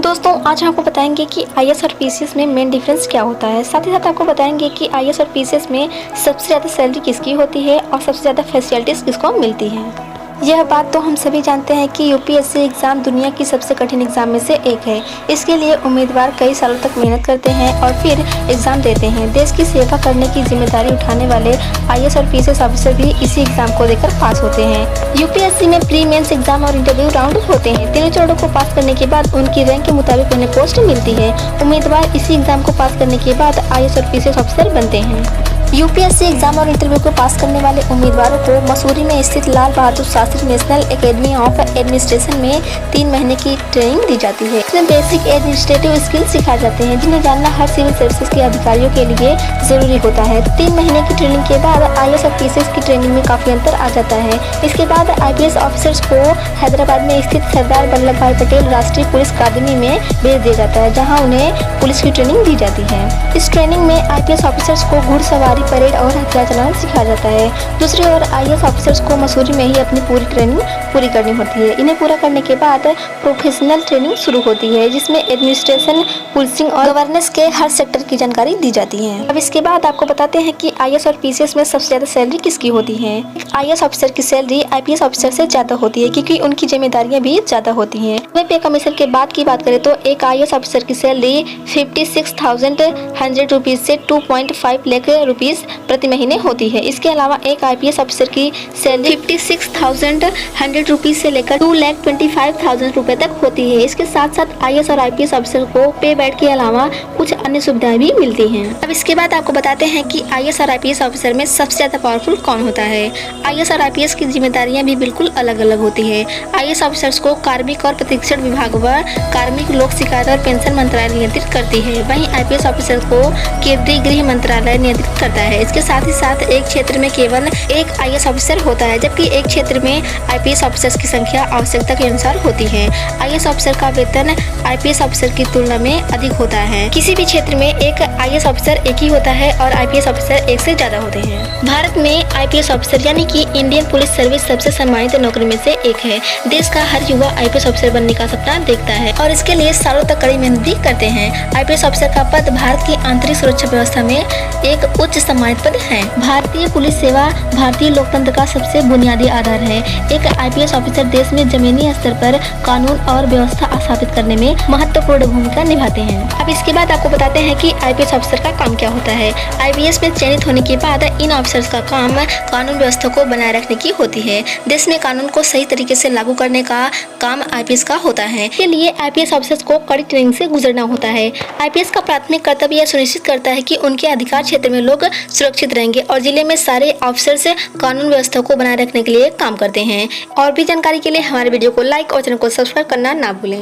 दोस्तों आज हम आपको बताएंगे कि आईएएस और पीसीएस में मेन डिफरेंस क्या होता है। साथ ही साथ आपको बताएंगे कि आईएएस और पीसीएस में सबसे ज़्यादा सैलरी किसकी होती है और सबसे ज़्यादा फैसिलिटीज़ किसको मिलती हैं। यह बात तो हम सभी जानते हैं कि यूपीएससी एग्ज़ाम दुनिया की सबसे कठिन एग्ज़ाम में से एक है। इसके लिए उम्मीदवार कई सालों तक मेहनत करते हैं और फिर एग्ज़ाम देते हैं। देश की सेवा करने की जिम्मेदारी उठाने वाले आईएएस और पीसीएस ऑफिसर भी इसी एग्ज़ाम को देकर पास होते हैं। यूपीएससी में प्री मेंस एग्ज़ाम और इंटरव्यू राउंड होते हैं। तीनों चरणों को पास करने के बाद उनकी रैंक के मुताबिक उन्हें पोस्ट मिलती है। उम्मीदवार इसी एग्ज़ाम को पास करने के बाद आईएएस और पीसीएस ऑफिसर बनते हैं। यूपीएससी एग्जाम और इंटरव्यू को पास करने वाले उम्मीदवारों को मसूरी में स्थित Lal Bahadur Shastri national academy of administration में 3 महीने की ट्रेनिंग दी जाती है। इसमें बेसिक एडमिनिस्ट्रेटिव स्किल्स सिखाए जाते हैं जिन्हें जानना हर सिविल सर्विसेज के अधिकारियों के लिए जरूरी होता है। 3 महीने की ट्रेनिंग के बाद आईएएस और पीसीएस की ट्रेनिंग में काफी अंतर आ जाता है। इसके बाद आईपीएस ऑफिसर्स को हैदराबाद में स्थित सरदार वल्लभ भाई पटेल राष्ट्रीय पुलिस अकादमी में भेज दिया जाता है, जहाँ उन्हें पुलिस की ट्रेनिंग दी जाती है। इस ट्रेनिंग में आईपीएस ऑफिसर्स को घुड़सवारी, परेड और हथियार चलाना सिखाया जाता है। दूसरी ओर आईएएस ऑफिसर्स को मसूरी में ही अपनी पूरी ट्रेनिंग पूरी करनी होती है। इन्हें पूरा करने के बाद प्रोफेशनल ट्रेनिंग शुरू होती है जिसमें एडमिनिस्ट्रेशन, पुलिसिंग और गवर्नेंस के हर सेक्टर की जानकारी दी जाती है। अब इसके बाद आपको बताते हैं कि आईएएस और पीसीएस में सबसे ज्यादा सैलरी किसकी होती है। आईएएस ऑफिसर की सैलरी आईपीएस ऑफिसर से ज्यादा होती है क्योंकि उनकी जिम्मेदारियां भी ज्यादा होती हैं। पे कमीशन के बाद की बात करें तो एक आईएएस ऑफिसर की सैलरी 56,100 रुपीज से 2.5 लाख रुपीज प्रति महीने होती है। इसके अलावा एक आईपीएस ऑफिसर की सैलरी 56,100 रुपीज से लेकर 2,25,000 रुपए तक होती है। इसके साथ साथ आईएएस और आईपीएस ऑफिसर को पे बैड के अलावा कुछ अन्य सुविधाएं भी मिलती हैं। अब इसके बाद आपको बताते हैं कि आईएएस और आईपीएस ऑफिसर में सबसे ज्यादा पावरफुल कौन होता है। आईएएस और आईपीएस की जिम्मेदारियां भी बिल्कुल अलग अलग होती है। आईएएस ऑफिसर्स को कार्मिक और प्रशिक्षण विभाग व कार्मिक लोक शिकायत और पेंशन मंत्रालय नियंत्रित करती है। वहीं आईपीएस ऑफिसर को केंद्रीय गृह मंत्रालय नियंत्रित करता है। इसके साथ ही साथ एक क्षेत्र में केवल एक आईएएस ऑफिसर होता है, जबकि एक क्षेत्र में आईपीएस ऑफिसर्स की संख्या आवश्यकता के अनुसार होती है। आईएएस ऑफिसर का वेतन आईपीएस ऑफिसर की तुलना में अधिक होता है। किसी भी क्षेत्र में एक आईएएस ऑफिसर एक ही होता है और आईपीएस ऑफिसर एक से ज्यादा होते हैं। भारत में आईपीएस ऑफिसर यानी कि इंडियन पुलिस सर्विस सबसे सम्मानित नौकरी में से एक है। देश का हर युवा आईपीएस ऑफिसर बनने का सपना देखता है और इसके लिए सालों तक कड़ी मेहनत भी करते हैं। आईपीएस ऑफिसर का पद भारत की आंतरिक सुरक्षा व्यवस्था में एक उच्च सम्मानित पद है। भारतीय पुलिस सेवा भारतीय लोकतंत्र का सबसे बुनियादी आधार है। एक आईपीएस ऑफिसर देश में जमीनी स्तर पर कानून और व्यवस्था स्थापित करने में महत्वपूर्ण भूमिका निभाते हैं। अब इसके बाद आपको बताते हैं कि आईपीएस ऑफिसर का काम क्या होता है। आईपीएस में चयनित होने के बाद इन ऑफिसर्स का काम कानून व्यवस्था को बनाए रखने की होती है। देश में कानून को सही तरीके से लागू करने का काम आईपीएस का होता है। इसके लिए आईपीएस ऑफिसर्स को कड़ी ट्रेनिंग से गुजरना होता है। आईपीएस का प्राथमिक कर्तव्य यह सुनिश्चित करता है कि उनके अधिकार क्षेत्र में लोग सुरक्षित रहेंगे और जिले में सारे ऑफिसर्स कानून व्यवस्था को बनाए रखने के लिए काम करते हैं। और भी जानकारी के लिए हमारे वीडियो को लाइक और चैनल को सब्सक्राइब करना ना भूलें।